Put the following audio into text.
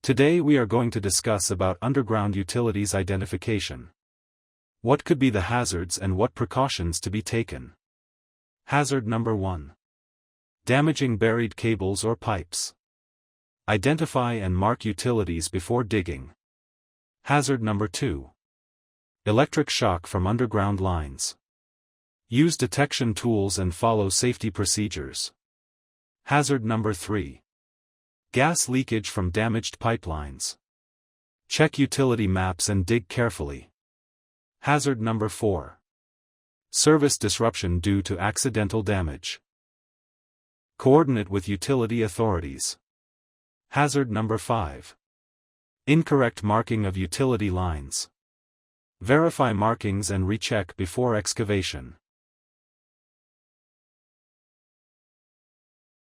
Today we are going to discuss about underground utilities identification. What could be the hazards and what precautions to be taken? Hazard number 1. Damaging buried cables or pipes. Identify and mark utilities before digging. Hazard number 2. Electric shock from underground lines. Use detection tools and follow safety procedures. Hazard number 3. Gas leakage from damaged pipelines. Check utility maps and dig carefully. Hazard number 4. Service disruption due to accidental damage. Coordinate with utility authorities. Hazard number 5. Incorrect marking of utility lines. Verify markings and recheck before excavation.